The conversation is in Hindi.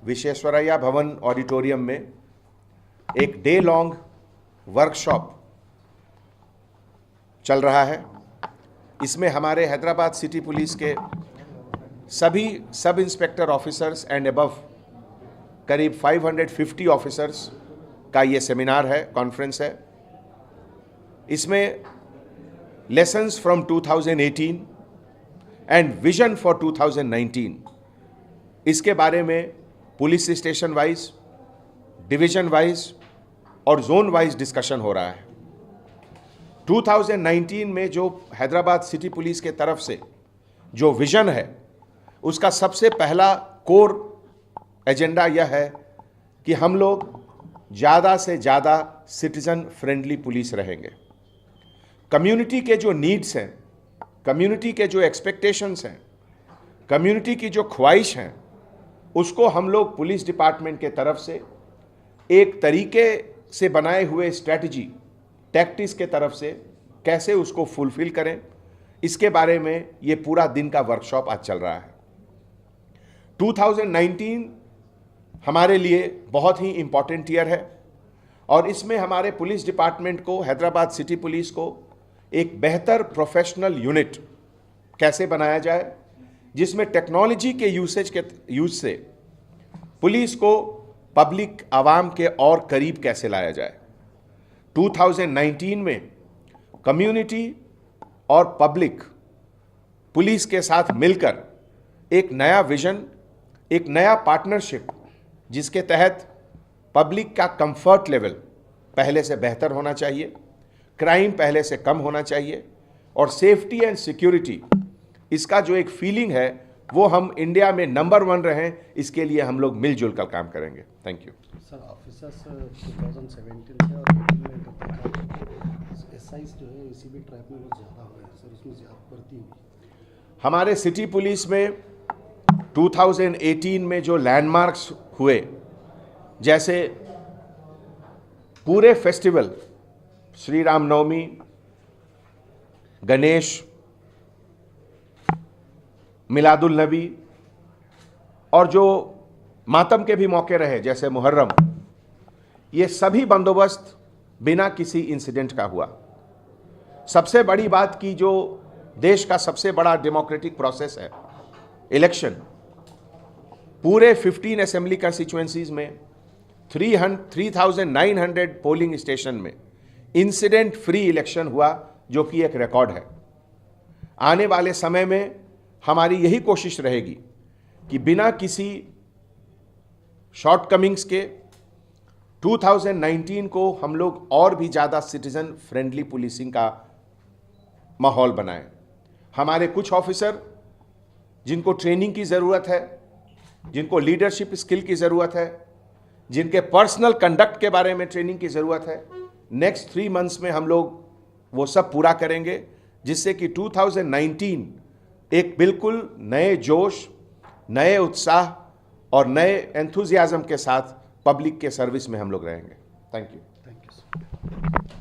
विश्वेश्वरैया भवन ऑडिटोरियम में एक डे लॉन्ग वर्कशॉप चल रहा है। इसमें हमारे हैदराबाद सिटी पुलिस के सभी sub inspector officers and above करीब 550 ऑफिसर्स का ये सेमिनार है, कॉन्फ्रेंस है। इसमें lessons from 2018 and vision for 2019, इसके बारे में police station wise, division wise और जोन वाइज डिस्कशन हो रहा है। 2019 में जो हैदराबाद सिटी पुलिस के तरफ से जो विजन है, उसका सबसे पहला कोर एजेंडा यह है कि हम लोग ज़्यादा से ज़्यादा सिटीजन फ्रेंडली पुलिस रहेंगे। कम्युनिटी के जो नीड्स हैं, कम्युनिटी के जो एक्सपेक्टेशंस हैं, कम्युनिटी की जो ख्वाहिश हैं, उसको हम लोग पुलिस डिपार्टमेंट के तरफ से एक तरीके से बनाए हुए स्ट्रैटेजी, टैक्टिक्स के तरफ से कैसे उसको फुलफिल करें, इसके बारे में ये पूरा दिन का वर्कशॉप आज चल रहा है। 2019 हमारे लिए बहुत ही इम्पॉर्टेंट ईयर है और इसमें हमारे पुलिस डिपार्टमेंट को, हैदराबाद सिटी पुलिस को एक बेहतर प्रोफेशनल यूनिट कैसे बनाया जाए, जिसमें टेक्नोलॉजी के यूज से पुलिस को पब्लिक आवाम के और करीब कैसे लाया जाए। 2019 में कम्युनिटी और पब्लिक पुलिस के साथ मिलकर एक नया विजन, एक नया पार्टनरशिप, जिसके तहत पब्लिक का कंफर्ट लेवल पहले से बेहतर होना चाहिए, क्राइम पहले से कम होना चाहिए और सेफ्टी एंड सिक्योरिटी, इसका जो एक फीलिंग है वो हम इंडिया में नंबर 1 रहें, इसके लिए हम लोग मिलजुल कर काम करेंगे। Thank you sir. ऑफिसर्स 2017 से और 18 में एसआईज जो है इसी भी ट्रैप में बहुत ज़्यादा हो गए सर, उसमें ज़्यादा बढ़ती हुई। हमारे सिटी पुलिस में 2018 में जो लैंडमार्क्स हुए, जैसे पूरे फेस्टिवल, श्री रामनवमी, गणेश, मिलादुल नबी और जो मातम के भी मौके रहे जैसे मुहर्रम, ये सभी बंदोबस्त बिना किसी इंसिडेंट का हुआ। सबसे बड़ी बात की, जो देश का सबसे बड़ा डेमोक्रेटिक प्रोसेस है, इलेक्शन, पूरे 15 असेंबली कंस्टिट्यूएंसीज में 3900 पोलिंग स्टेशन में इंसिडेंट फ्री इलेक्शन हुआ, जो कि एक रिकॉर्ड है। आने वाले समय में हमारी यही कोशिश रहेगी कि बिना किसी शॉर्टकमिंग्स के 2019 को हम लोग और भी ज़्यादा सिटीजन फ्रेंडली पुलिसिंग का माहौल बनाएं। हमारे कुछ ऑफिसर जिनको ट्रेनिंग की ज़रूरत है, जिनको लीडरशिप स्किल की ज़रूरत है, जिनके पर्सनल कंडक्ट के बारे में ट्रेनिंग की ज़रूरत है, नेक्स्ट 3 मंथ्स में हम लोग वो सब पूरा करेंगे, जिससे कि 2019 एक बिल्कुल नए जोश, नए उत्साह और नए एंथुजियाज्म के साथ पब्लिक के सर्विस में हम लोग रहेंगे। Thank you. Thank you sir.